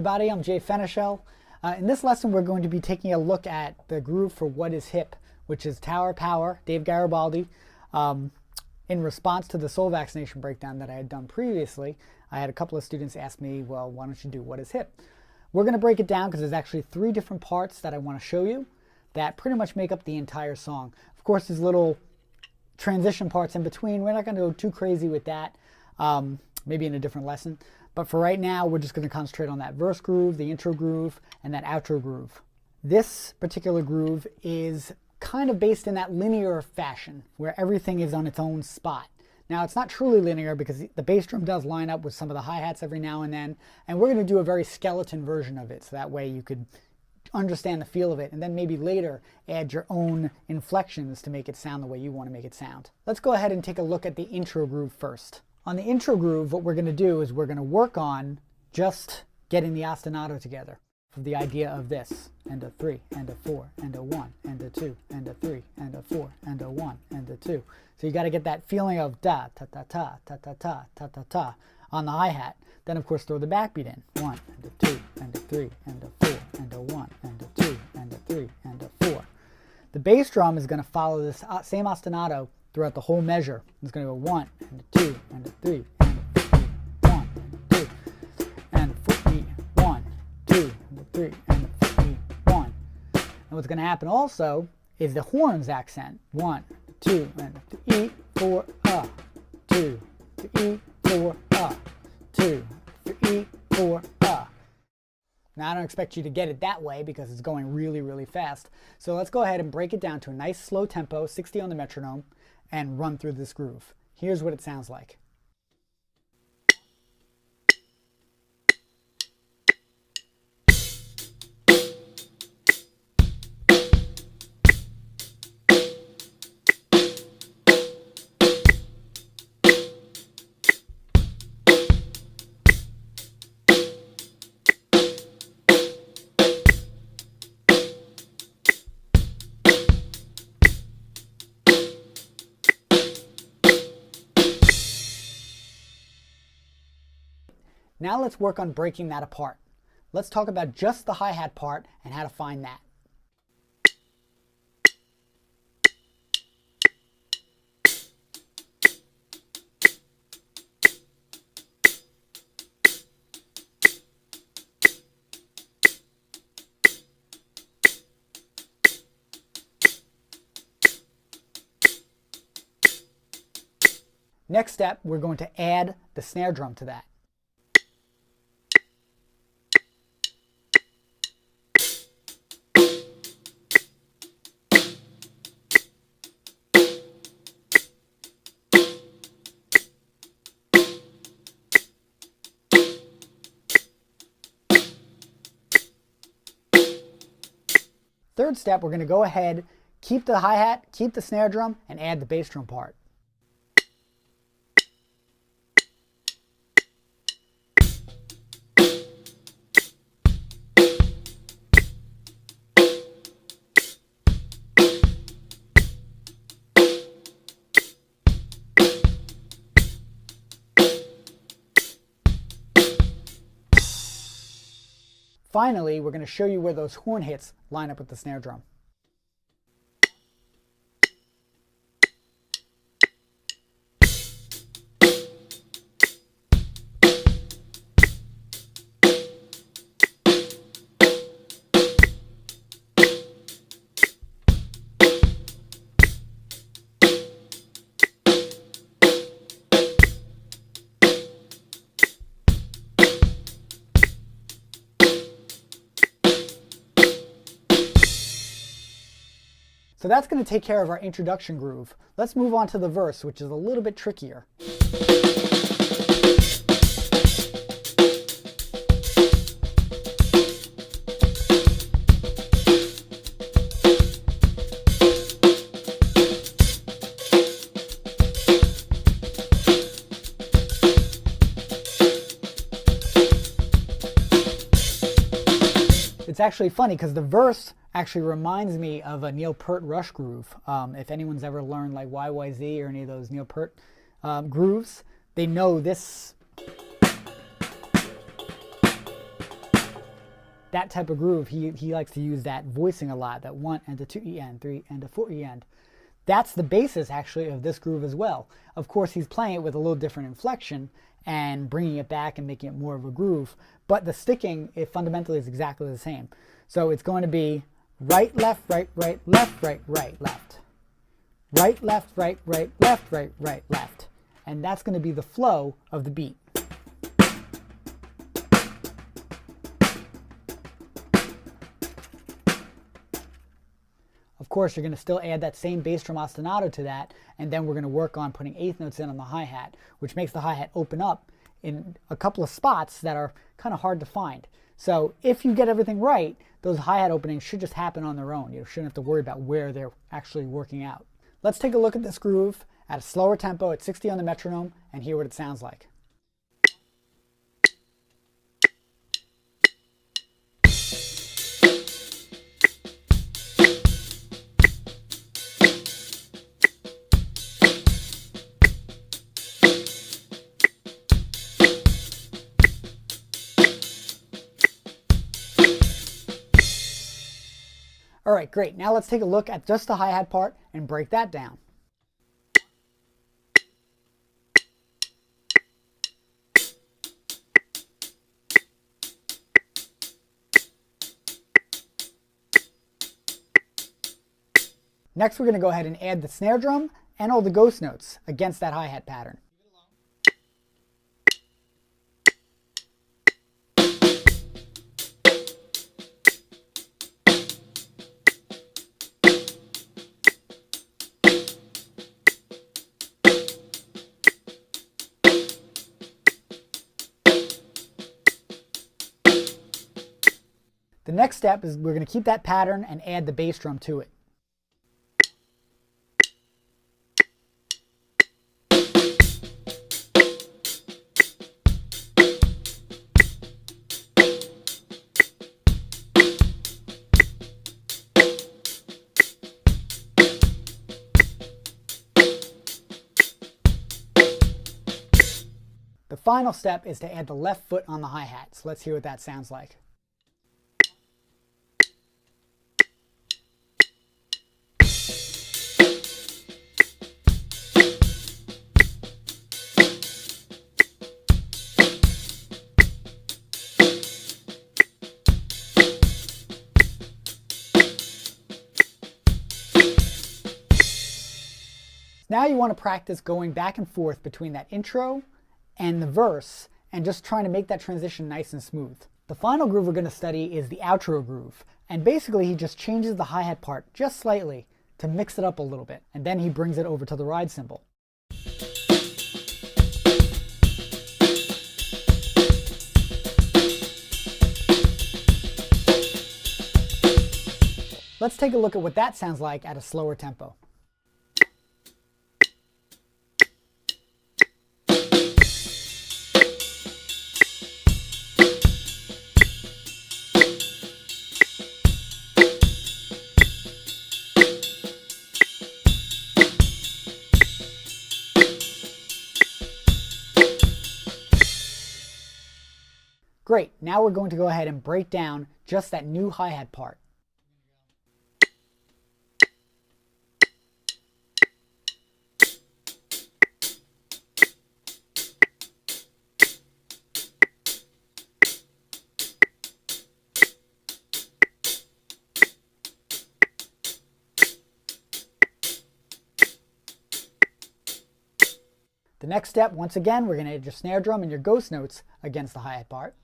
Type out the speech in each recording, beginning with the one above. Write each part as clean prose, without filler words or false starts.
everybody, I'm Fenichel. In this lesson we're going to be taking a look at the groove for What Is Hip, which is Tower Power, Dave Garibaldi. In response to the soul vaccination breakdown that I had done previously, I had a couple of students ask me, well, why don't you do What Is Hip? We're going to break it down because there's actually 3 different parts that I want to show you that pretty much make up the entire song. Of course, there's little transition parts in between. We're not going to go too crazy with that, maybe in a different lesson. But for right now, we're just going to concentrate on that verse groove, the intro groove, and that outro groove. This particular groove is kind of based in that linear fashion where everything is on its own spot. Now, it's not truly linear because the bass drum does line up with some of the hi-hats every now and then, and we're going to do a very skeleton version of it, so that way you could understand the feel of it, and then maybe later add your own inflections to make it sound the way you want to make it sound. Let's go ahead and take a look at the intro groove first. On the intro groove, what we're going to do is we're going to work on just getting the ostinato together. The idea of this, and a 3, and a 4, and a 1, and a 2, and a 3, and a 4, and a 1, and a 2. So you got to get that feeling of da, ta, ta, ta, ta, ta, ta, ta, ta, ta on the hi-hat. Then of course throw the backbeat in. 1, and a 2, and a 3, and a 4, and a 1, and a 2, and a 3, and a 4. The bass drum is going to follow this same ostinato throughout the whole measure. It's going to go 1, and a 2, and a 3, and a 4, 1, and 2, and 4, 1, 2, and a 3, and a 4, 1. And what's going to happen also is the horns accent. 1, 2, and a E, 4, 2, E, 4, 2, E, 4, Now I don't expect you to get it that way because it's going really, really fast. So let's go ahead and break it down to a nice slow tempo, 60 on the metronome, and run through this groove. Here's what it sounds like. Now let's work on breaking that apart. Let's talk about just the hi-hat part and how to find that. Next step, we're going to add the snare drum to that. Third step, we're going to go ahead, keep the hi-hat, keep the snare drum, and add the bass drum part. Finally, we're going to show you where those horn hits line up with the snare drum. So that's going to take care of our introduction groove. Let's move on to the verse, which is a little bit trickier. It's actually funny because the verse actually reminds me of a Neil Peart Rush groove. If anyone's ever learned like YYZ or any of those Neil Peart grooves, they know this. that type of groove, he likes to use that voicing a lot, that 1 and a 2E end, 3 and a 4E end. That's the basis actually of this groove as well. Of course, he's playing it with a little different inflection and bringing it back and making it more of a groove, but the sticking, it fundamentally is exactly the same. So it's going to be right, left, right, right, left, right, right, left. Right, left, right, right, left, right, right, left. And that's going to be the flow of the beat. Of course, you're going to still add that same bass drum ostinato to that, and then we're going to work on putting eighth notes in on the hi-hat, which makes the hi-hat open up in a couple of spots that are kind of hard to find. So if you get everything right, those hi-hat openings should just happen on their own. You shouldn't have to worry about where they're actually working out. Let's take a look at this groove at a slower tempo at 60 on the metronome and hear what it sounds like. All right, great. Now let's take a look at just the hi-hat part and break that down. Next, we're going to go ahead and add the snare drum and all the ghost notes against that hi-hat pattern. The next step is we're going to keep that pattern and add the bass drum to it. The final step is to add the left foot on the hi-hat, so let's hear what that sounds like. Now you want to practice going back and forth between that intro and the verse and just trying to make that transition nice and smooth. The final groove we're going to study is the outro groove, and basically he just changes the hi-hat part just slightly to mix it up a little bit, and then he brings it over to the ride cymbal. Let's take a look at what that sounds like at a slower tempo. Great, now we're going to go ahead and break down just that new hi-hat part. The next step, once again, we're going to add your snare drum and your ghost notes against the hi-hat part.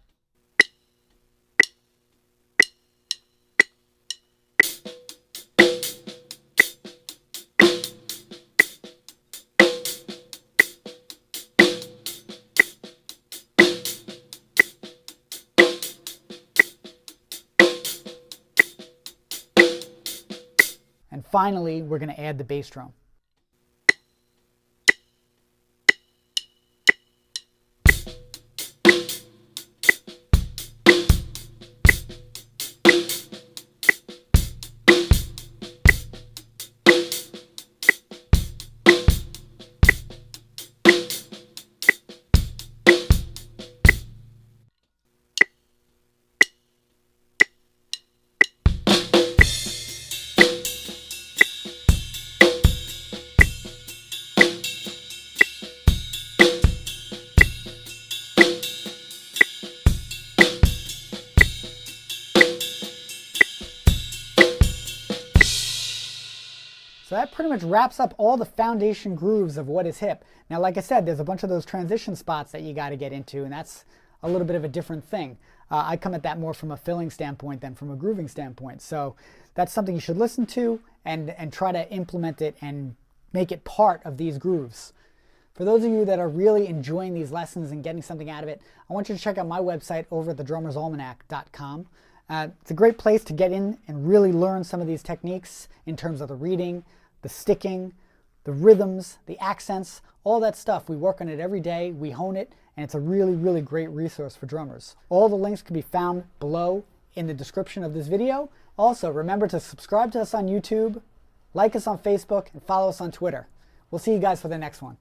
And finally, we're going to add the bass drum. So that pretty much wraps up all the foundation grooves of what is hip. Now, like I said, there's a bunch of those transition spots that you got to get into, and that's a little bit of a different thing. I come at that more from a filling standpoint than from a grooving standpoint. So that's something you should listen to and try to implement it and make it part of these grooves. For those of you that are really enjoying these lessons and getting something out of it, I want you to check out my website over at thedrummersalmanac.com. It's a great place to get in and really learn some of these techniques in terms of the reading, the sticking, the rhythms, the accents, all that stuff. We work on it every day, we hone it, and it's a really, really great resource for drummers. All the links can be found below in the description of this video. Also, remember to subscribe to us on YouTube, like us on Facebook, and follow us on Twitter. We'll see you guys for the next one.